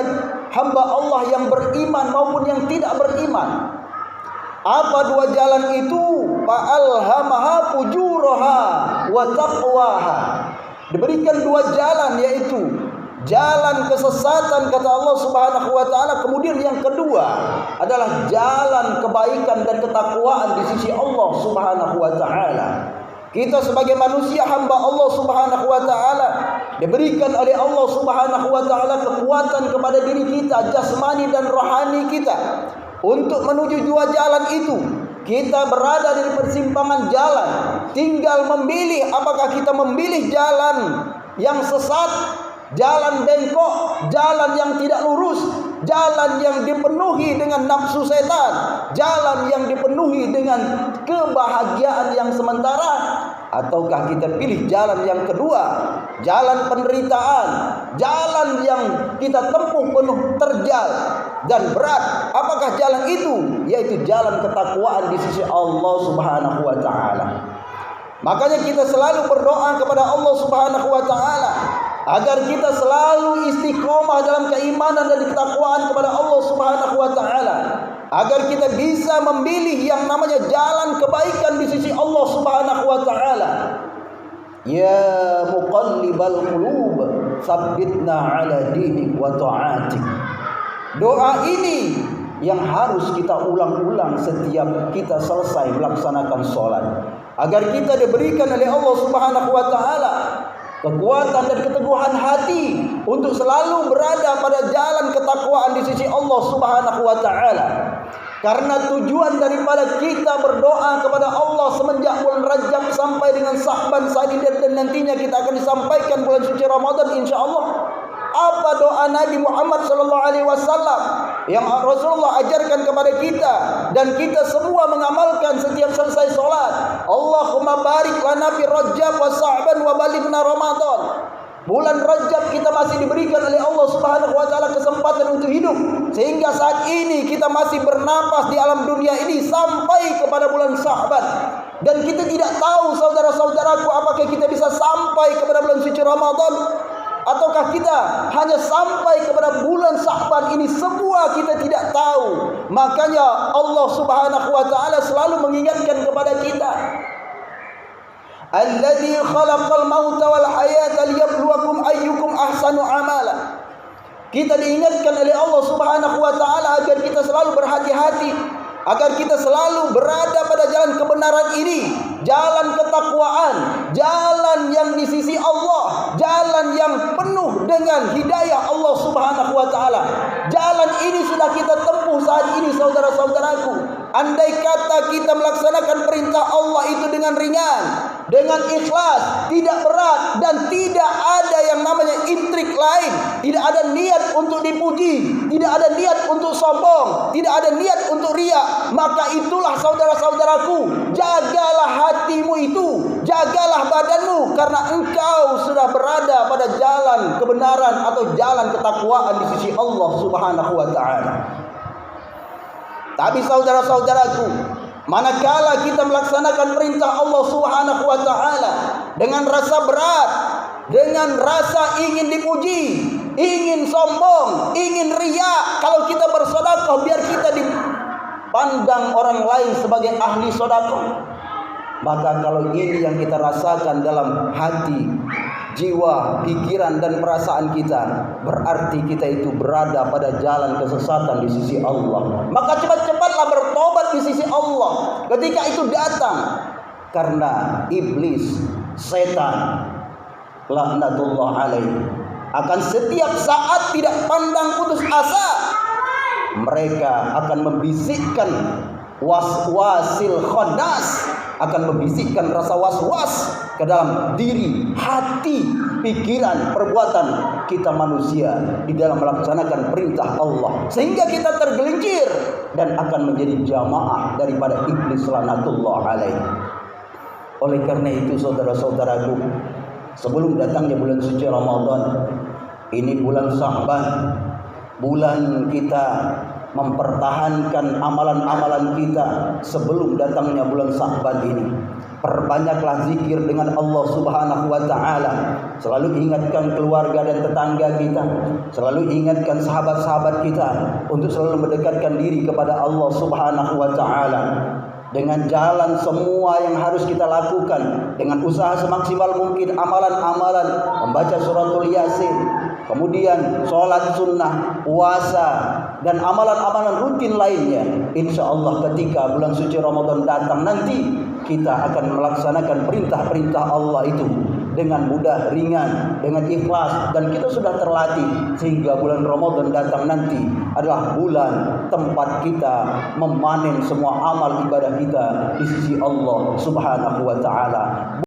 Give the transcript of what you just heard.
manusia, hamba Allah yang beriman maupun yang tidak beriman. Apa dua jalan itu? Fa'alhamaha fujuraha wa taqwaha. Diberikan dua jalan, yaitu jalan kesesatan kata Allah Subhanahu wa taala, kemudian yang kedua adalah jalan kebaikan dan ketakwaan di sisi Allah Subhanahu wa taala. Kita sebagai manusia hamba Allah Subhanahu wa taala diberikan oleh Allah Subhanahu wa taala kekuatan kepada diri kita, jasmani dan rohani kita, untuk menuju dua jalan itu. Kita berada di persimpangan jalan, tinggal memilih apakah kita memilih jalan yang sesat, jalan bengkok, jalan yang tidak lurus, jalan yang dipenuhi dengan nafsu setan, jalan yang dipenuhi dengan kebahagiaan yang sementara, ataukah kita pilih jalan yang kedua, jalan penderitaan, jalan yang kita tempuh penuh terjal dan berat. Apakah jalan itu? Yaitu jalan ketakwaan di sisi Allah Subhanahu wa taala. Makanya kita selalu berdoa kepada Allah Subhanahu wa taala agar kita selalu istiqomah dalam keimanan dan ketakwaan kepada Allah Subhanahu wa taala, agar kita bisa memilih yang namanya jalan kebaikan di sisi Allah Subhanahu wa taala. Ya muqallibal qulub, tsabbitna ala dinik wa ta'atik. Doa ini yang harus kita ulang-ulang setiap kita selesai melaksanakan sholat, agar kita diberikan oleh Allah Subhanahu wa taala kekuatan dan keteguhan hati untuk selalu berada pada jalan ketakwaan di sisi Allah Subhanahu wa taala. Karena tujuan daripada kita berdoa kepada Allah semenjak bulan Rajab sampai dengan Sya'ban dan nantinya kita akan disampaikan bulan suci Ramadan insyaallah. Apa doa Nabi Muhammad sallallahu alaihi wasallam yang Rasulullah ajarkan kepada kita dan kita semua mengamalkan setiap selesai salat? Allahumma barik lana fi Rajab wa Sya'ban wa balighna Ramadan. Bulan Rajab kita masih diberikan oleh Allah Subhanahu wa taala kesempatan untuk hidup, sehingga saat ini kita masih bernapas di alam dunia ini sampai kepada bulan Sya'ban. Dan kita tidak tahu saudara-saudaraku, apakah kita bisa sampai kepada bulan suci Ramadan ataukah kita hanya sampai kepada bulan Sya'ban ini. Semua kita tidak tahu. Makanya Allah Subhanahu wa taala selalu mengingatkan kepada kita, alladzi khalaqal mauta wal hayata liyabluwakum ayyukum ahsanu amala. Kita diingatkan oleh Allah Subhanahu wa taala agar kita selalu berhati-hati, agar kita selalu berada pada jalan kebenaran ini, jalan ketakwaan, jalan yang di sisi Allah, jalan yang penuh dengan hidayah Allah Subhanahu wa taala. Jalan ini sudah kita tempuh saat ini saudara-saudaraku. Andai kata kita melaksanakan perintah Allah itu dengan ringan, dengan ikhlas, tidak berat, dan tidak ada yang namanya intrik lain, tidak ada niat untuk dipuji, tidak ada niat untuk sombong, tidak ada niat untuk riya, maka itulah saudara-saudaraku, jagalah hatimu itu, jagalah badanmu, karena engkau sudah berada pada jalan kebenaran atau jalan ketakwaan di sisi Allah Subhanahu wa taala. Tapi saudara-saudaraku, manakala kita melaksanakan perintah Allah Subhanahu wa taala dengan rasa berat, dengan rasa ingin dipuji, ingin sombong, ingin riya, kalau kita bersedekah biar kita dipandang orang lain sebagai ahli sedekah, maka kalau ini yang kita rasakan dalam hati, jiwa, pikiran dan perasaan kita, berarti kita itu berada pada jalan kesesatan di sisi Allah. Maka cepat-cepatlah bertobat di sisi Allah ketika itu datang, karena iblis, setan, laknatullah alaih, akan setiap saat tidak pandang putus asa. Mereka akan membisikkan waswasil khannas, akan membisikkan rasa was-was ke dalam diri, hati, pikiran, perbuatan kita manusia di dalam melaksanakan perintah Allah, sehingga kita tergelincir dan akan menjadi jamaah daripada iblis laknatullah alaih. Oleh karena itu saudara-saudaraku, sebelum datangnya bulan suci Ramadan, ini bulan Sya'ban, bulan kita mempertahankan amalan-amalan kita sebelum datangnya bulan Sya'ban ini. Perbanyaklah zikir dengan Allah Subhanahu wa taala. Selalu ingatkan keluarga dan tetangga kita, selalu ingatkan sahabat-sahabat kita untuk selalu mendekatkan diri kepada Allah Subhanahu wa taala. Dengan jalan semua yang harus kita lakukan, dengan usaha semaksimal mungkin, amalan-amalan, membaca suratul Yasin, kemudian sholat sunnah, puasa, dan amalan-amalan rutin lainnya. Insya Allah ketika bulan suci Ramadan datang nanti, kita akan melaksanakan perintah-perintah Allah itu dengan mudah, ringan, dengan ikhlas, dan kita sudah terlatih sehingga bulan Ramadan datang nanti adalah bulan tempat kita memanen semua amal ibadah kita di sisi Allah Subhanahu wa taala.